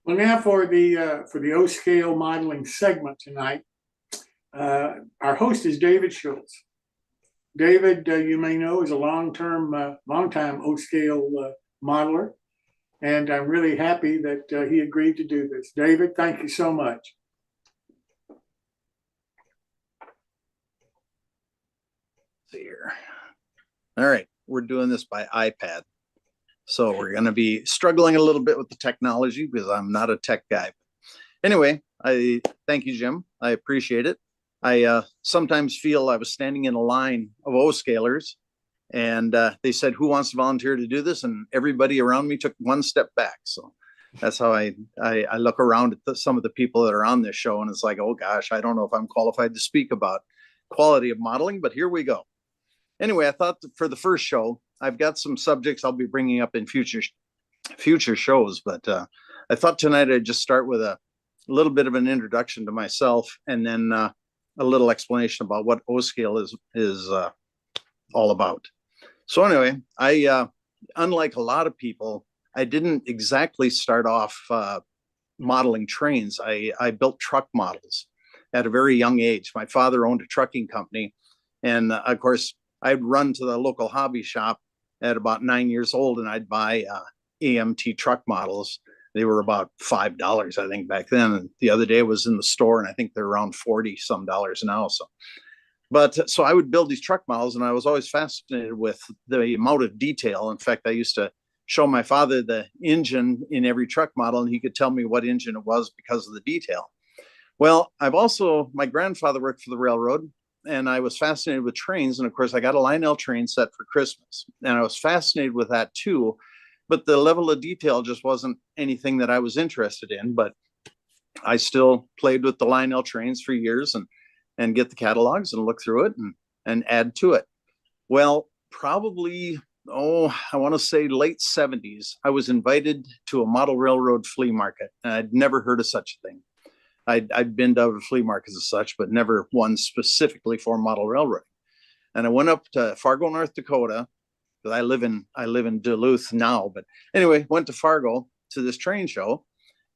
Well, now for the O scale modeling segment tonight, our host is David Schultz. David, you may know, is a long-time O scale modeler, and I'm really happy that he agreed to do this. David, thank you so much. See here. All right, we're doing this by iPad. So we're going to be struggling a little bit with the technology because I'm not a tech guy. Anyway, I thank you, Jim. I appreciate it. I sometimes feel I was standing in a line of O-scalers and they said, who wants to volunteer to do this? And everybody around me took one step back. So that's how I look around at some of the people that are on this show. And it's like, oh gosh, I don't know if I'm qualified to speak about quality of modeling, but here we go. Anyway, I thought for the first show, I've got some subjects I'll be bringing up in future shows, but I thought tonight I'd just start with a little bit of an introduction to myself and then a little explanation about what O-scale is all about. So anyway, I unlike a lot of people, I didn't exactly start off modeling trains. I built truck models at a very young age. My father owned a trucking company, and of course, I'd run to the local hobby shop at about 9 years old, and I'd buy AMT truck models. They were about $5, I think, back then. And the other day I was in the store, and I think they're around $40 some now. So I would build these truck models, and I was always fascinated with the amount of detail. In fact, I used to show my father the engine in every truck model, and he could tell me what engine it was because of the detail. Well, my grandfather worked for the railroad, and I was fascinated with trains. And of course, I got a Lionel train set for Christmas, and I was fascinated with that too. But the level of detail just wasn't anything that I was interested in. But I still played with the Lionel trains for years and get the catalogs and look through it and add to it. Well, probably, I want to say late 70s, I was invited to a model railroad flea market, and I'd never heard of such a thing. I'd been to other flea markets as such, but never one specifically for model railroading. And I went up to Fargo, North Dakota, because I live in Duluth now. But anyway, went to Fargo to this train show,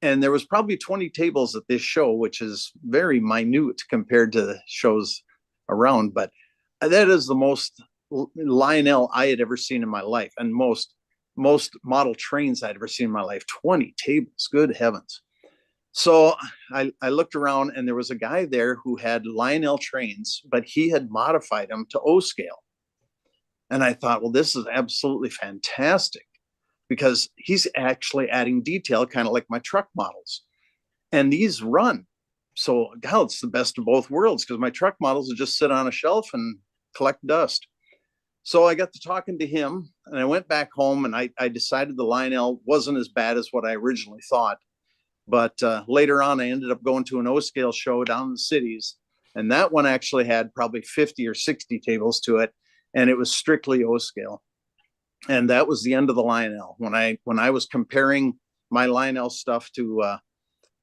and there was probably 20 tables at this show, which is very minute compared to the shows around. But that is the most Lionel I had ever seen in my life, and most model trains I'd ever seen in my life. 20 tables, good heavens. So I looked around, and there was a guy there who had Lionel trains, but he had modified them to O-scale. And I thought, well, this is absolutely fantastic because he's actually adding detail, kind of like my truck models. And these run. So, God, it's the best of both worlds because my truck models would just sit on a shelf and collect dust. So I got to talking to him, and I went back home, and I decided the Lionel wasn't as bad as what I originally thought. But later on, I ended up going to an O-scale show down in the cities, and that one actually had probably 50 or 60 tables to it, and it was strictly O-scale. And that was the end of the Lionel. When I was comparing my Lionel stuff to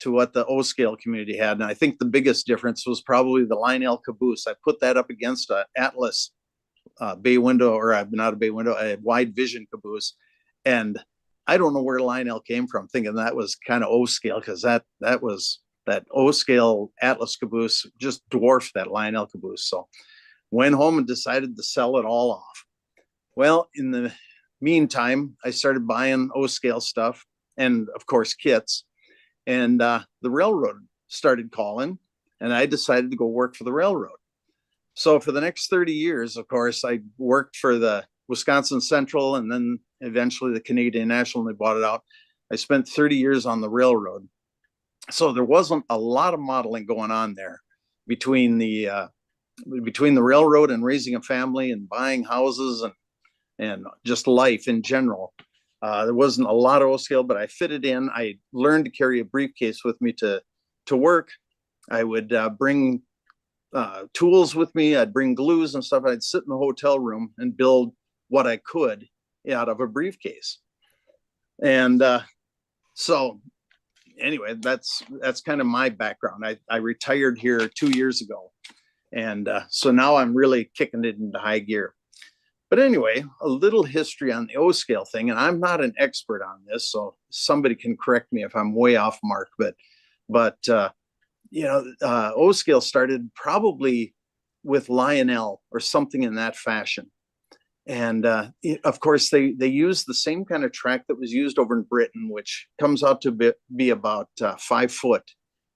what the O-scale community had, and I think the biggest difference was probably the Lionel caboose. I put that up against an Atlas bay window, or not a bay window, a wide vision caboose, and I don't know where Lionel came from, thinking that was kind of O-scale, because that O-scale Atlas caboose just dwarfed that Lionel caboose. So went home and decided to sell it all off. Well, in the meantime, I started buying O-scale stuff and, of course, kits. And the railroad started calling, and I decided to go work for the railroad. So for the next 30 years, of course, I worked for the Wisconsin Central, and then eventually the Canadian National, and they bought it out. I spent 30 years on the railroad. So there wasn't a lot of modeling going on there between the railroad and raising a family and buying houses and just life in general. There wasn't a lot of O-scale, but I fit it in. I learned to carry a briefcase with me to work. I would bring tools with me. I'd bring glues and stuff. I'd sit in the hotel room and build what I could out of a briefcase. And so anyway, that's kind of my background. I retired here 2 years ago. And so now I'm really kicking it into high gear. But anyway, a little history on the O scale thing, and I'm not an expert on this, so somebody can correct me if I'm way off mark. But O scale started probably with Lionel or something in that fashion. And of course, they used the same kind of track that was used over in Britain, which comes out to be about 5 foot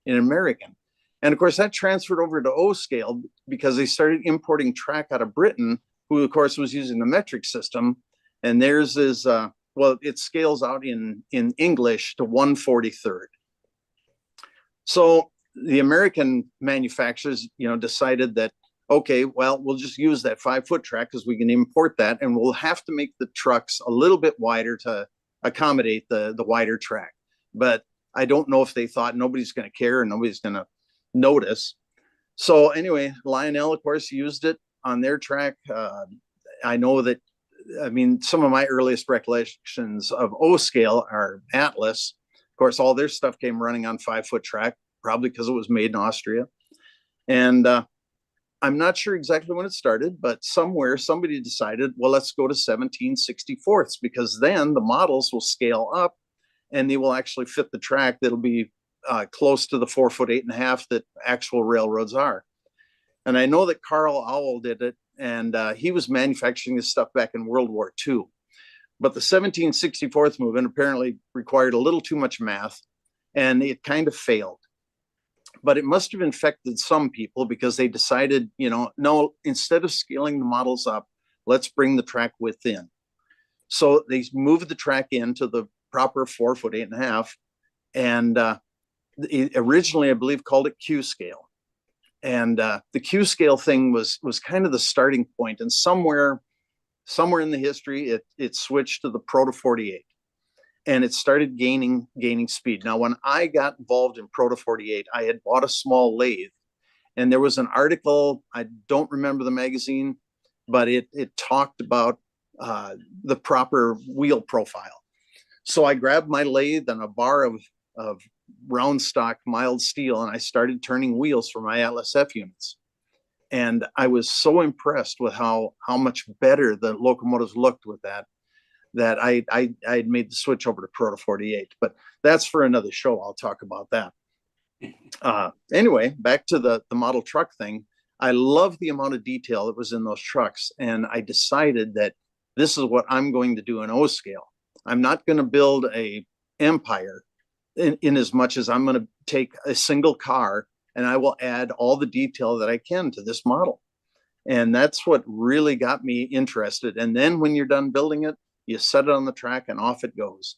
in American. And of course, that transferred over to O scale because they started importing track out of Britain, who of course was using the metric system. And theirs is, it scales out in English to 1/43rd. So the American manufacturers, decided that, okay, well, we'll just use that 5 foot track because we can import that, and we'll have to make the trucks a little bit wider to accommodate the wider track. But I don't know if they thought nobody's going to care and nobody's going to notice. So anyway, Lionel, of course, used it on their track. I know that, some of my earliest recollections of O scale are Atlas. Of course, all their stuff came running on 5 foot track, probably because it was made in Austria. And I'm not sure exactly when it started, but somewhere somebody decided, well, let's go to 17/64ths, because then the models will scale up and they will actually fit the track that'll be close to the 4 foot 8.5 that actual railroads are. And I know that Carl Owl did it, and he was manufacturing this stuff back in World War II. But the 17/64th movement apparently required a little too much math, and it kind of failed. But it must have infected some people because they decided, no, instead of scaling the models up, let's bring the track within. So they moved the track into the proper 4 foot 8.5, and originally, I believe, called it Q scale. And the Q scale thing was kind of the starting point. And somewhere in the history, it switched to the Proto 48. And it started gaining speed. Now, when I got involved in Proto 48, I had bought a small lathe, and there was an article, I don't remember the magazine, but it talked about the proper wheel profile. So I grabbed my lathe and a bar of round stock mild steel, and I started turning wheels for my Atlas F units. And I was so impressed with how much better the locomotives looked with that I had made the switch over to Proto 48. But that's for another show. I'll talk about that. Anyway, back to the model truck thing. I love the amount of detail that was in those trucks, and I decided that this is what I'm going to do in O scale. I'm not going to build a empire in as much as I'm going to take a single car and I will add all the detail that I can to this model. And that's what really got me interested. And then when you're done building it, you set it on the track and off it goes.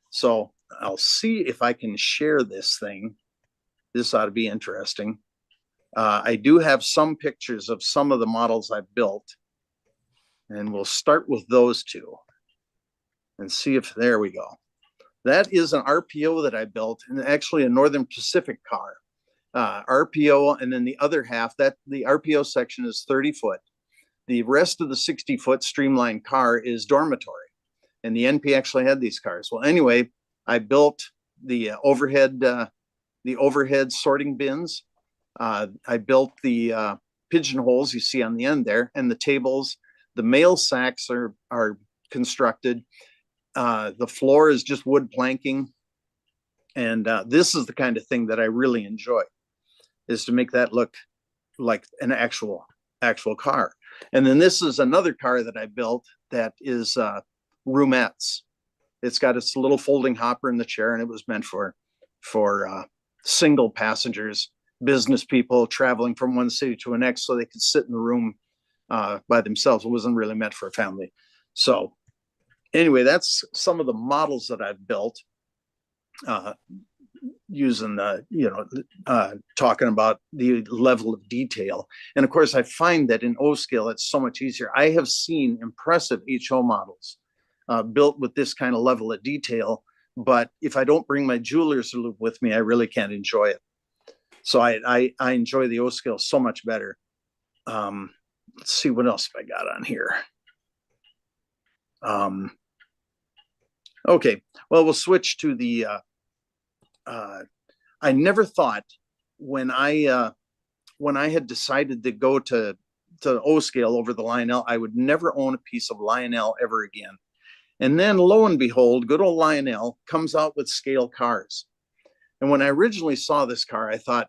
So I'll see if I can share this thing. This ought to be interesting. I do have some pictures of some of the models I've built, and we'll start with those two and see if, there we go. That is an RPO that I built, and actually a Northern Pacific car. RPO, and then the other half, that the RPO section is 30 foot. The rest of the 60 foot streamlined car is dormitory. And the NP actually had these cars. Well, anyway, I built the overhead sorting bins. I built the pigeonholes you see on the end there, and the tables. The mail sacks are constructed. The floor is just wood planking. And this is the kind of thing that I really enjoy, is to make that look like an actual car. And then this is another car that I built that is roomettes. It's got its little folding hopper in the chair, and it was meant for single passengers, business people traveling from one city to the next, so they could sit in the room by themselves. It wasn't really meant for a family. So anyway, that's some of the models that I've built using talking about the level of detail. And of course, I find that in O scale, it's so much easier. I have seen impressive HO models built with this kind of level of detail, but if I don't bring my jeweler's loupe with me, I really can't enjoy it. So I enjoy the O scale so much better. Let's see what else I got on here. Okay, well, we'll switch to the I never thought when I had decided to go to to O scale over the Lionel. I would never own a piece of Lionel ever again. And then lo and behold, good old Lionel comes out with scale cars. And when I originally saw this car, I thought,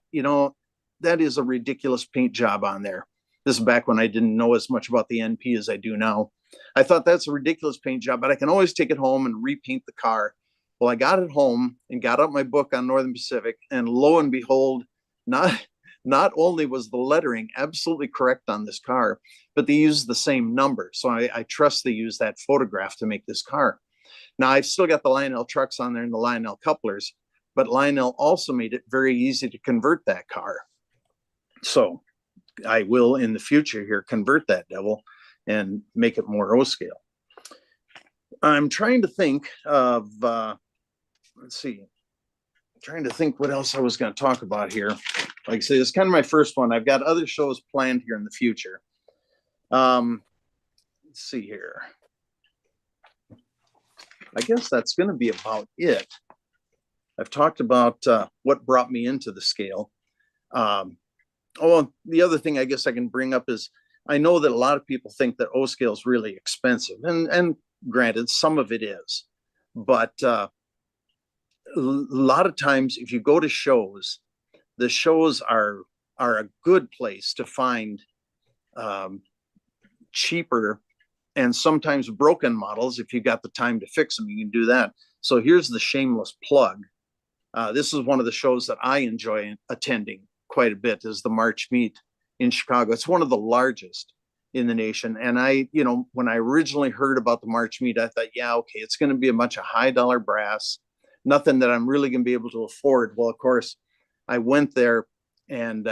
that is a ridiculous paint job on there. This is back when I didn't know as much about the NP as I do now. I thought that's a ridiculous paint job, but I can always take it home and repaint the car. Well, I got it home and got out my book on Northern Pacific, and lo and behold, not only was the lettering absolutely correct on this car, but they used the same number. So I trust they used that photograph to make this car. Now, I've still got the Lionel trucks on there and the Lionel couplers, but Lionel also made it very easy to convert that car. So I will, in the future here, convert that devil and make it more O scale. I'm trying to think of, let's see, I'm trying to think what else I was going to talk about here. Like I say, it's kind of my first one. I've got other shows planned here in the future. Let's see here. I guess that's going to be about it. I've talked about what brought me into the scale. The other thing I guess I can bring up is I know that a lot of people think that O scale is really expensive, and granted, some of it is, but a lot of times if you go to shows, the shows are a good place to find cheaper and sometimes broken models. If you got the time to fix them, you can do that. So here's the shameless plug. This is one of the shows that I enjoy attending quite a bit, is the March Meet in Chicago. It's one of the largest in the nation. And when I originally heard about the March Meet, I thought, yeah, okay, it's going to be a bunch of high dollar brass, nothing that I'm really going to be able to afford. Well, of course, I went there and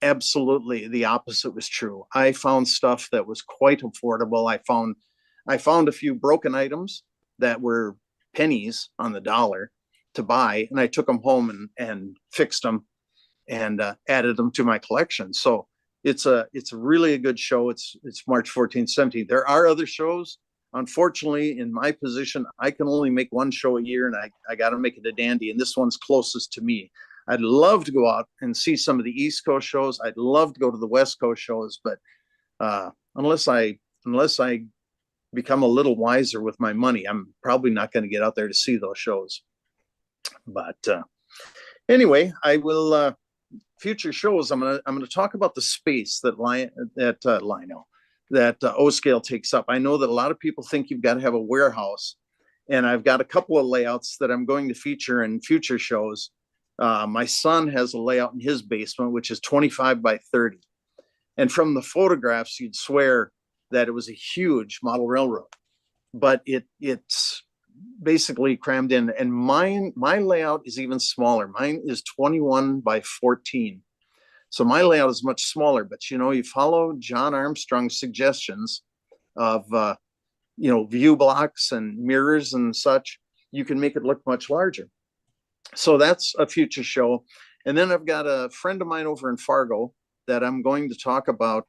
absolutely the opposite was true. I found stuff that was quite affordable. I found a few broken items that were pennies on the dollar to buy, and I took them home and fixed them and added them to my collection. So it's really a good show. It's March 14th, 17th. There are other shows. Unfortunately, in my position, I can only make one show a year, and I got to make it a dandy. And this one's closest to me. I'd love to go out and see some of the East Coast shows. I'd love to go to the West Coast shows, but unless I become a little wiser with my money, I'm probably not going to get out there to see those shows. But anyway, I will. Future shows, I'm gonna talk about the space that Lionel, that O scale takes up. I know that a lot of people think you've got to have a warehouse, and I've got a couple of layouts that I'm going to feature in future shows. My son has a layout in his basement, which is 25 by 30. And from the photographs, you'd swear that it was a huge model railroad, but it's basically crammed in. And my layout is even smaller. Mine is 21 by 14. So my layout is much smaller, but you follow John Armstrong's suggestions of, view blocks and mirrors and such, you can make it look much larger. So that's a future show. And then I've got a friend of mine over in Fargo that I'm going to talk about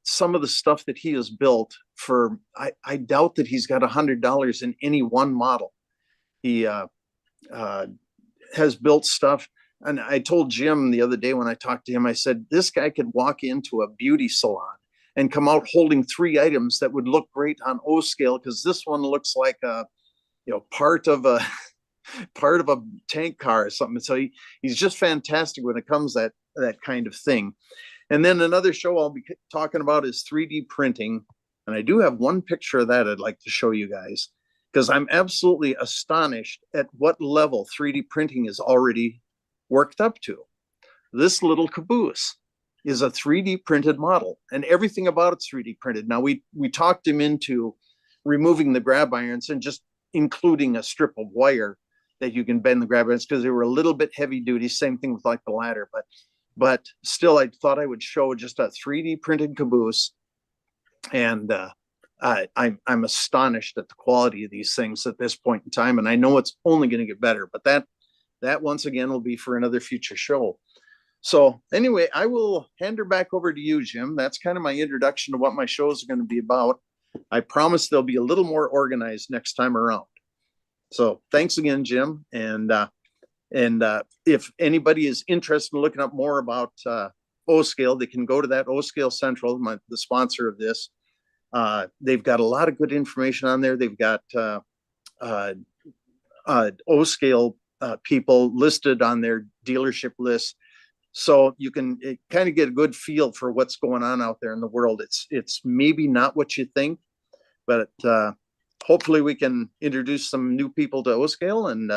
some of the stuff that he has built for, I doubt that he's got $100 in any one model. He has built stuff. And I told Jim the other day when I talked to him, I said, this guy could walk into a beauty salon and come out holding 3 items that would look great on O scale, because this one looks like a, part of a tank car or something. So he's just fantastic when it comes to that kind of thing. And then another show I'll be talking about is 3D printing. And I do have one picture of that I'd like to show you guys, because I'm absolutely astonished at what level 3D printing is already worked up to. This little caboose is a 3D printed model, and everything about it's 3D printed. Now we talked him into removing the grab irons and just including a strip of wire that you can bend the grab irons, because they were a little bit heavy duty. Same thing with like the ladder, but still, I thought I would show just a 3D printed caboose, and I'm astonished at the quality of these things at this point in time, and I know it's only going to get better. But that once again will be for another future show. So anyway, I will hand her back over to you, Jim. That's kind of my introduction to what my shows are going to be about. I promise they'll be a little more organized next time around. So thanks again, Jim. And if anybody is interested in looking up more about O-Scale, they can go to that O-Scale Central, the sponsor of this. They've got a lot of good information on there. They've got O-Scale people listed on their dealership list. So you can kind of get a good feel for what's going on out there in the world. It's maybe not what you think, but hopefully we can introduce some new people to O-Scale. And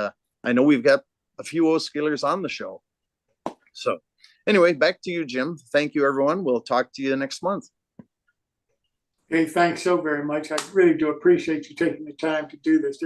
I know we've got a few O-Scalers on the show. So anyway, back to you, Jim. Thank you, everyone. We'll talk to you next month. Hey, thanks so very much. I really do appreciate you taking the time to do this.